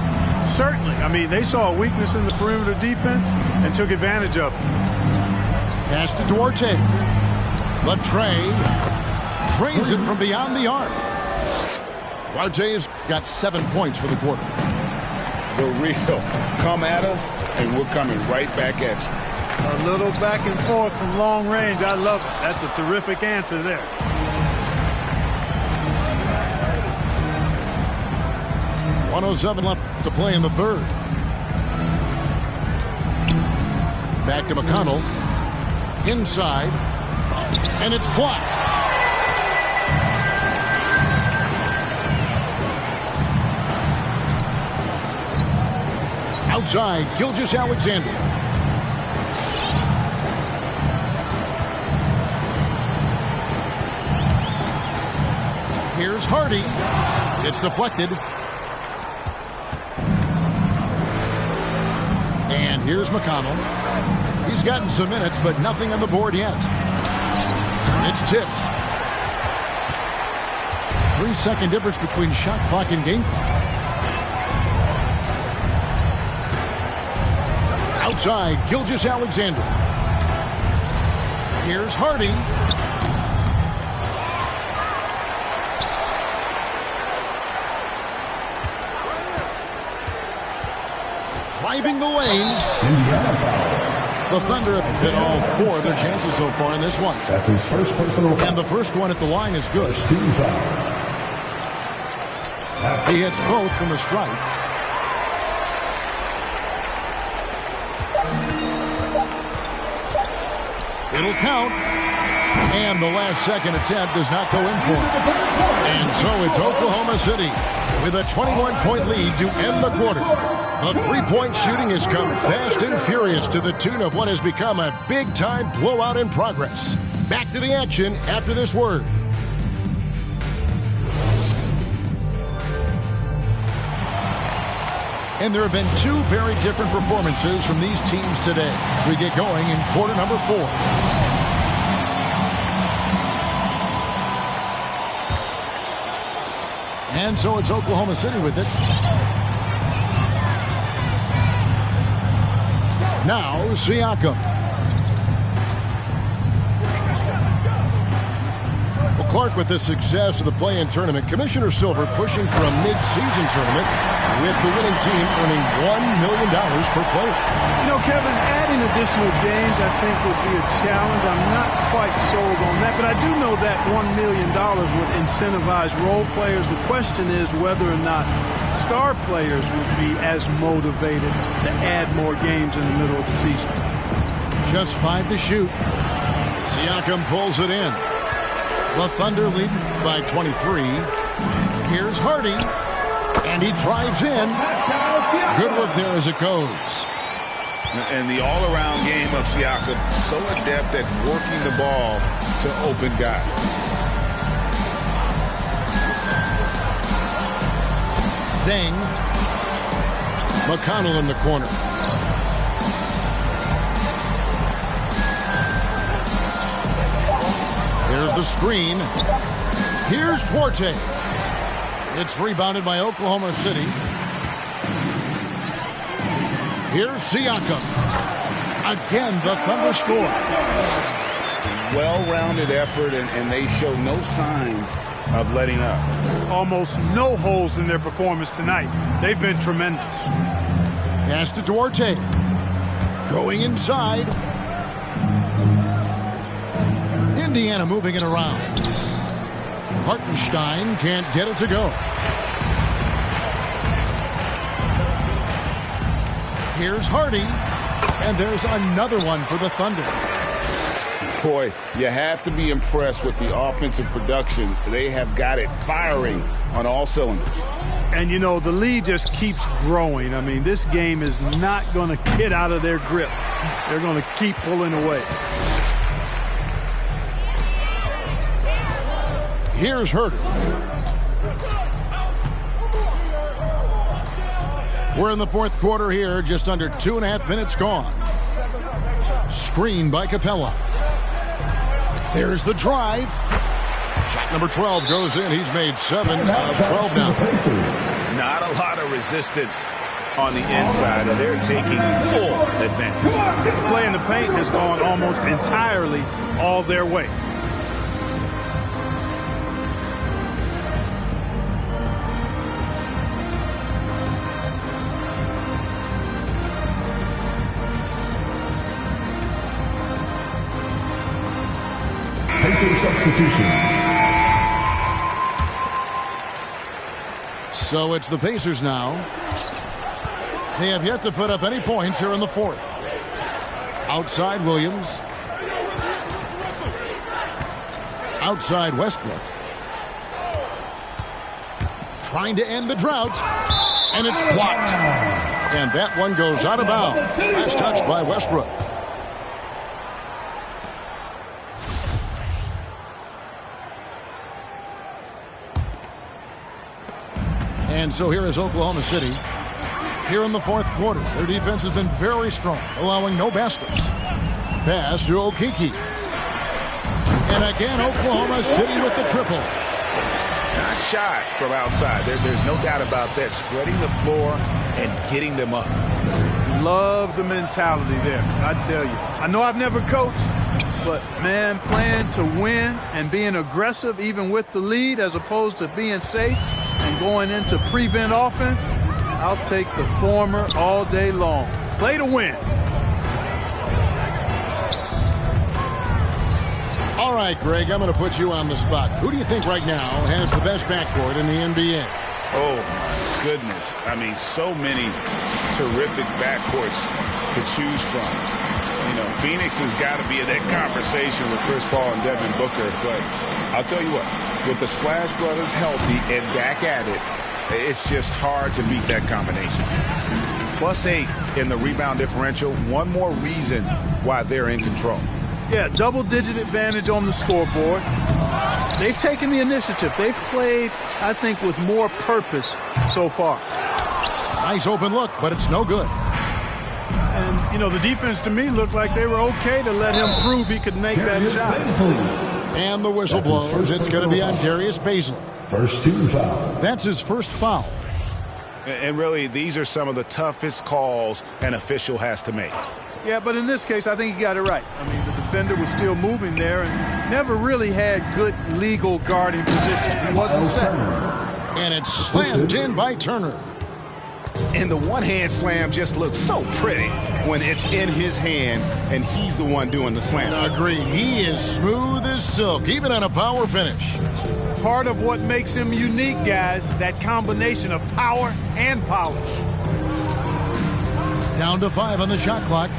Certainly. I mean, they saw a weakness in the perimeter defense and took advantage of it. Pass to Duarte. Latrey drains it from beyond the arc. Duarte's got 7 points for the quarter. The real come at us, and we're coming right back at you. A little back and forth from long range. I love it. That's a terrific answer there. .107 left to play in the third. Back to McConnell. Inside. And it's blocked. Outside, Gilgeous-Alexander. Here's Hardy. It's deflected. And here's McConnell. He's gotten some minutes, but nothing on the board yet. It's tipped. 3-second difference between shot clock and game clock. Outside, Gilgeous-Alexander. Here's Hardy. Driving the lane. The Thunder have hit all 4 of their chances so far in this one. That's his first personal foul. And the first one at the line is good. Team foul. He hits both from the stripe. It'll count. And the last second attempt does not go in for him. And so it's Oklahoma City with a 21-point lead to end the quarter. The three-point shooting has come fast and furious to the tune of what has become a big-time blowout in progress. Back to the action after this word. And there have been 2 very different performances from these teams today as we get going in quarter number 4. And so it's Oklahoma City with it. Now Siakam. Well, Clark, with the success of the play-in tournament, Commissioner Silver pushing for a mid-season tournament with the winning team earning $1 million per player. You know, Kevin, adding additional games I think would be a challenge. I'm not quite sold on that, but I do know that $1 million would incentivize role players. The question is whether or not star players would be as motivated to add more games in the middle of the season. Just 5 to shoot. Siakam pulls it in. The Thunder lead by 23. Here's Hardy. And he drives in. Good work there as it goes. And the all-around game of Siakam, so adept at working the ball to open guys. Zhang. McConnell in the corner. There's the screen. Here's Duarte. It's rebounded by Oklahoma City. Here's Siakam. Again, the Thunder score. Well-rounded effort, and they show no signs of letting up. Almost no holes in their performance tonight. They've been tremendous. Pass to Duarte. Going inside. Indiana moving it around. Hartenstein can't get it to go. Here's Hardy. And there's another one for the Thunder. Boy, you have to be impressed with the offensive production. They have got it firing on all cylinders. And, you know, the lead just keeps growing. I mean, this game is not going to get out of their grip. They're going to keep pulling away. Here's Herter. We're in the fourth quarter here, just under 2.5 minutes gone. Screen by Capella. There's the drive. Shot number 12 goes in. He's made 7 of 12 now. Not a lot of resistance on the inside, and they're taking full advantage. The play in the paint has gone almost entirely all their way. Substitution. So it's the Pacers now. They have yet to put up any points here in the fourth. Outside Williams. Outside Westbrook. Trying to end the drought. And it's blocked. And that one goes out of bounds. Last touch by Westbrook. And so here is Oklahoma City. Here in the fourth quarter, their defense has been very strong, allowing no baskets. Pass to Okeke. And again, Oklahoma City with the triple. Not shy from outside. There's no doubt about that. Spreading the floor and getting them up. Love the mentality there, I tell you. I know I've never coached, but, man, playing to win and being aggressive even with the lead as opposed to being safe and going into prevent offense, I'll take the former all day long. Play to win. All right, Greg, I'm going to put you on the spot. Who do you think right now has the best backcourt in the NBA? Oh, my goodness. I mean, so many terrific backcourts to choose from. You know, Phoenix has got to be in that conversation with Chris Paul and Devin Booker. But I'll tell you what, with the Splash Brothers healthy and back at it, it's just hard to beat that combination. +8 in the rebound differential. One more reason why they're in control. Yeah, double-digit advantage on the scoreboard. They've taken the initiative. They've played, I think, with more purpose so far. Nice open look, but it's no good. And, you know, the defense to me looked like they were okay to let him prove he could make that shot. And the whistle blows. It's going to be on Darius Bazley. First team foul. That's his first foul. And really, these are some of the toughest calls an official has to make. Yeah, but in this case, I think he got it right. I mean, the defender was still moving there and never really had good legal guarding position. He wasn't set. And it's slammed in by Turner. And the one-hand slam just looks so pretty when it's in his hand and he's the one doing the slam. Agreed. He is smooth as silk, even on a power finish. Part of what makes him unique, guys, that combination of power and polish. Down to 5 on the shot clock.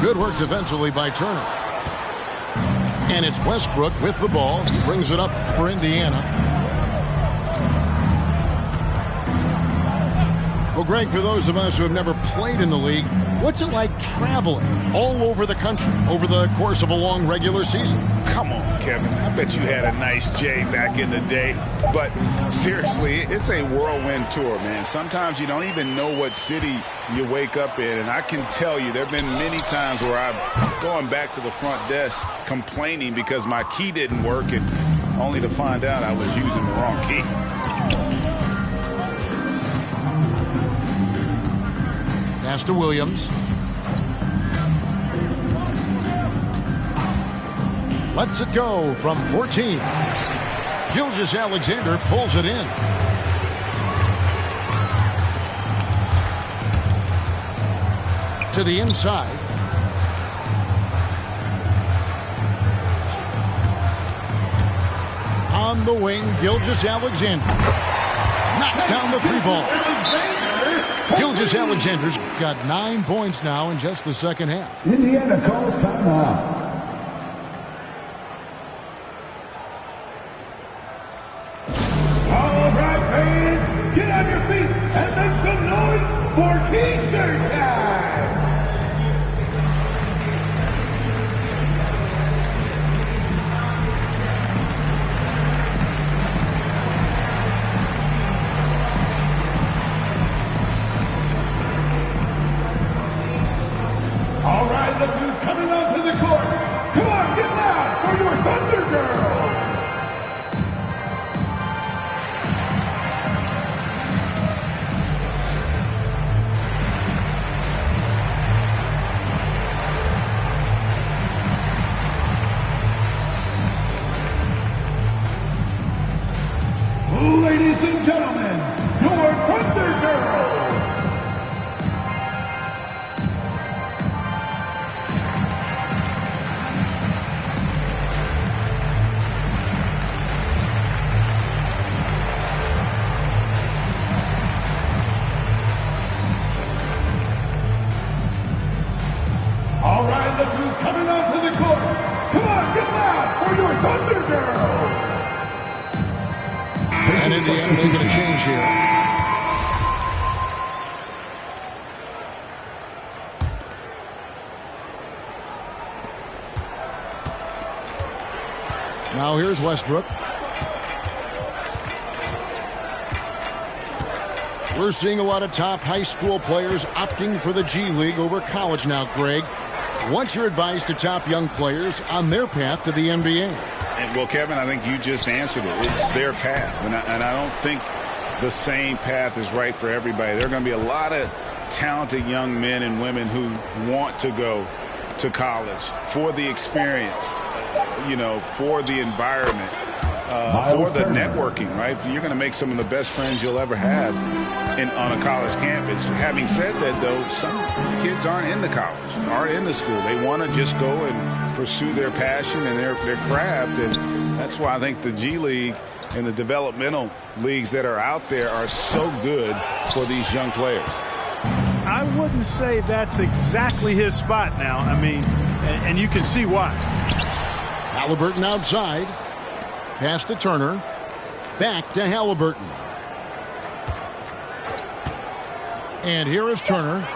Good work defensively by Turner. And it's Westbrook with the ball. He brings it up for Indiana. Well, Greg, for those of us who have never played in the league, what's it like traveling all over the country over the course of a long regular season? Come on, Kevin. I bet you had a nice J back in the day. But seriously, it's a whirlwind tour, man. Sometimes you don't even know what city you wake up in. And I can tell you there have been many times where I'm going back to the front desk complaining because my key didn't work, and only to find out I was using the wrong key. Pass to Williams. Lets it go from 14. Gilgeous-Alexander pulls it in. To the inside. On the wing, Gilgeous-Alexander knocks down the 3-ball. Gilgeous-Alexander's got 9 points now in just the second half. Indiana calls timeout. All right, fans, get on your feet and make some noise for T-shirt time. All right, look who's coming onto the court. Come on, get loud for your Thunder Girls. Ladies and gentlemen, your Thunder Girls. All right, look who's coming onto the court. Come on, get loud for your Thunder Girls. And Indiana making a change here. Now here's Westbrook. We're seeing a lot of top high school players opting for the G League over college now, Greg. What's your advice to top young players on their path to the NBA? Well, Kevin, I think you just answered it. It's their path. And I don't think the same path is right for everybody. There are going to be a lot of talented young men and women who want to go to college for the experience, for the environment, for the networking, right? You're going to make some of the best friends you'll ever have on a college campus. Having said that, though, some kids aren't into college, aren't into school. They want to just go and pursue their passion and their craft, and that's why I think the G League and the developmental leagues that are out there are so good for these young players. I wouldn't say that's exactly his spot now. I mean, and you can see why. Halliburton outside. Pass to Turner. Back to Halliburton. And here is Turner.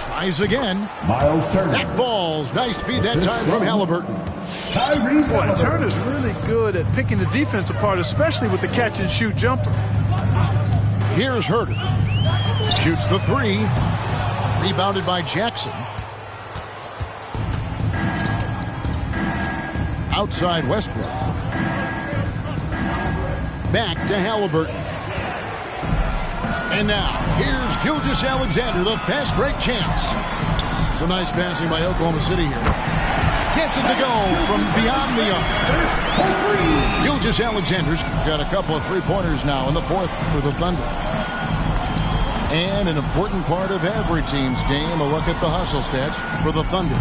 Tries again. Miles Turner. That falls. Nice feed that time from Halliburton. Boy, Turner's really good at picking the defense apart, especially with the catch-and-shoot jumper. Here's Herter. Shoots the 3. Rebounded by Jackson. Outside Westbrook. back to Halliburton. And now, here's Gilgeous-Alexander, the fast break champs. Some nice passing by Oklahoma City here. Gets it to go from beyond the arc. Gilgeous-Alexander's got a couple of three-pointers now in the fourth for the Thunder. And an important part of every team's game, a look at the hustle stats for the Thunder.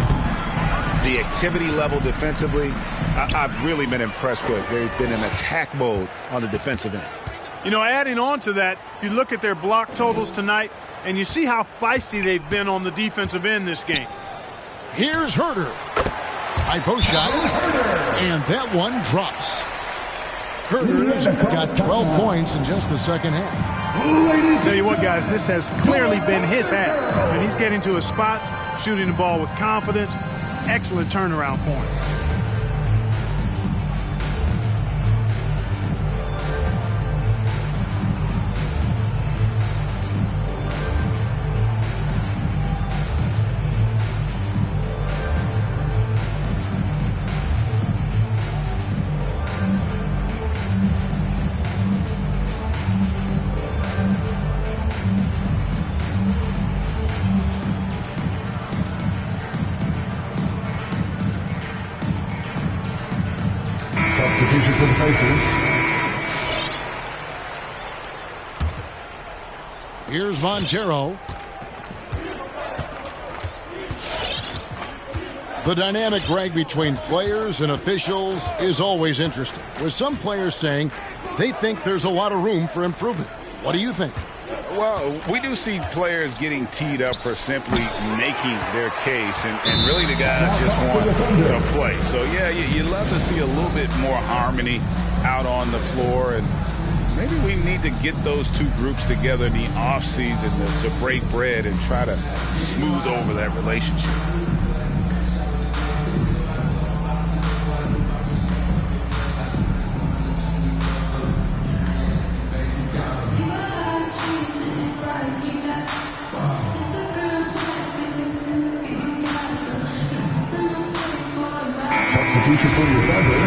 The activity level defensively, I've really been impressed with. They've been in attack mode on the defensive end. You know, adding on to that, you look at their block totals tonight, and you see how feisty they've been on the defensive end this game. Here's Herter. High post shot, and that one drops. Herter's got 12 points in just the second half. Tell you what, guys, this has clearly been his half. When he's getting to a spot, shooting the ball with confidence, excellent turnaround for him. Substitution for the Pacers. Here's Montero. The dynamic, Greg, between players and officials is always interesting, with some players saying they think there's a lot of room for improvement. What do you think? Well, we do see players getting teed up for simply making their case, and really the guys just want to play. So, yeah, you love to see a little bit more harmony out on the floor, and maybe we need to get those two groups together in the offseason to break bread and try to smooth over that relationship. Substitution for the Thunder.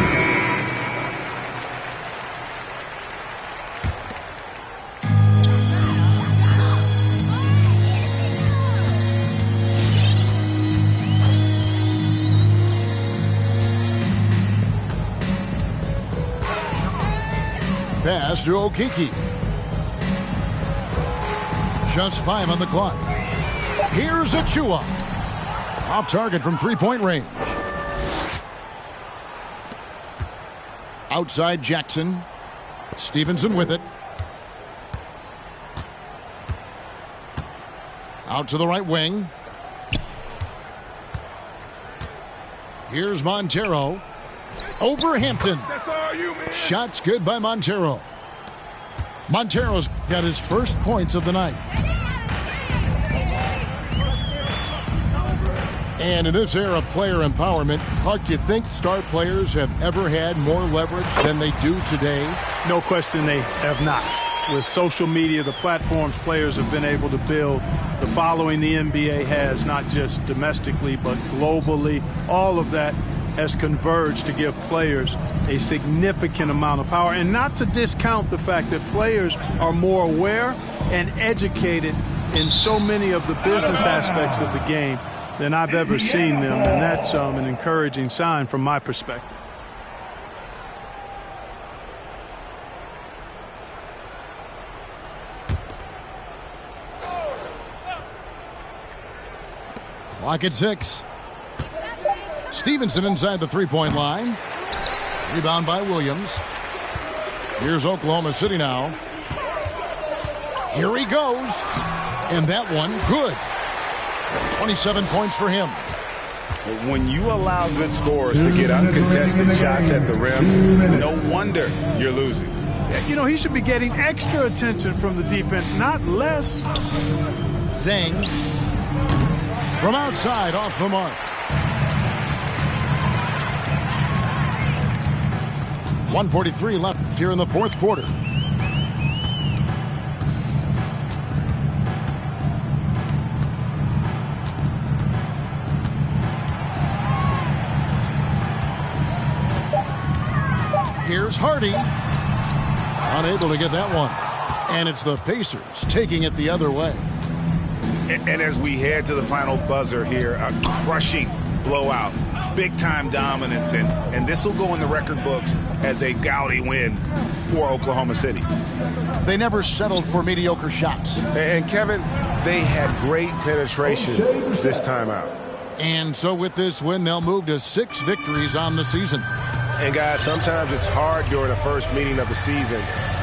Pass to Okiki. Just 5 on the clock. Here's Achua. Off target from three-point range. Outside Jackson. Stevenson with it. Out to the right wing. Here's Montero. Over Hampton. Shots good by Montero. Montero's got his first points of the night. And in this era of player empowerment, Clark, you think star players have ever had more leverage than they do today? No question they have not. With social media, the platforms players have been able to build, the following the NBA has, not just domestically but globally, all of that has converged to give players a significant amount of power. And not to discount the fact that players are more aware and educated in so many of the business aspects of the game than I've ever seen them, and that's an encouraging sign from my perspective. Clock at 6. Stevenson inside the three-point line. Rebound by Williams. Here's Oklahoma City now. Here he goes. And that one, good. 27 points for him. When you allow good scorers to get uncontested shots at the rim, no wonder you're losing. You know, he should be getting extra attention from the defense, not less. Zhang from outside, off the mark. 1:43 left here in the fourth quarter. Here's Hardy. Unable to get that one. And it's the Pacers taking it the other way. And as we head to the final buzzer here, a crushing blowout, big-time dominance, and this will go in the record books as a gaudy win for Oklahoma City. They never settled for mediocre shots. And Kevin, they had great penetration this time out. And so with this win, they'll move to 6 victories on the season. And guys, sometimes it's hard during the first meeting of the season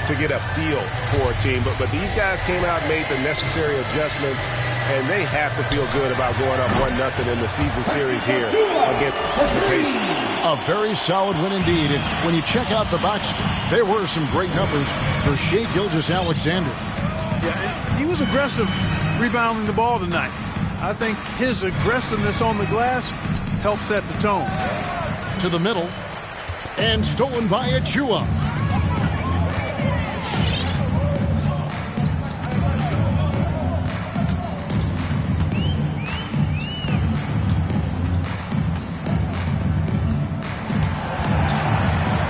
to get a feel for a team. But these guys came out and made the necessary adjustments, and they have to feel good about going up 1-0 in the season series here against the Pacers. A very solid win indeed. And when you check out the box score, there were some great numbers for Shai Gilgeous-Alexander. Yeah, he was aggressive rebounding the ball tonight. I think his aggressiveness on the glass helped set the tone. To the middle, and stolen by Achua.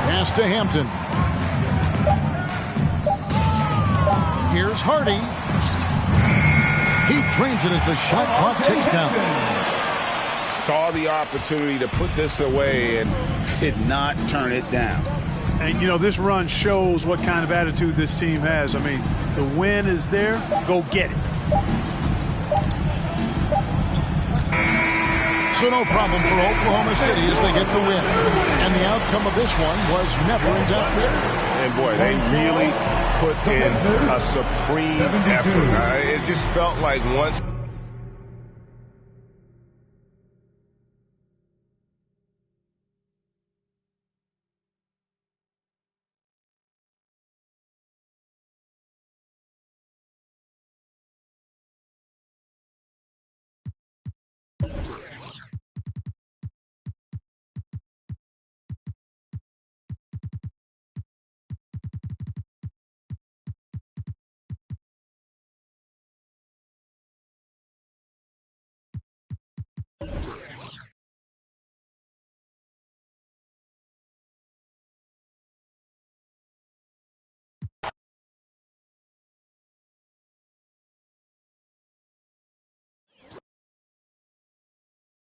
Pass to Hampton. Here's Hardy. He drains it as the shot clock ticks down. Saw the opportunity to put this away and did not turn it down. And, you know, this run shows what kind of attitude this team has. I mean, the win is there. Go get it. So no problem for Oklahoma City as they get the win. And the outcome of this one was never in doubt. And, boy, they really put in a supreme effort. It just felt like once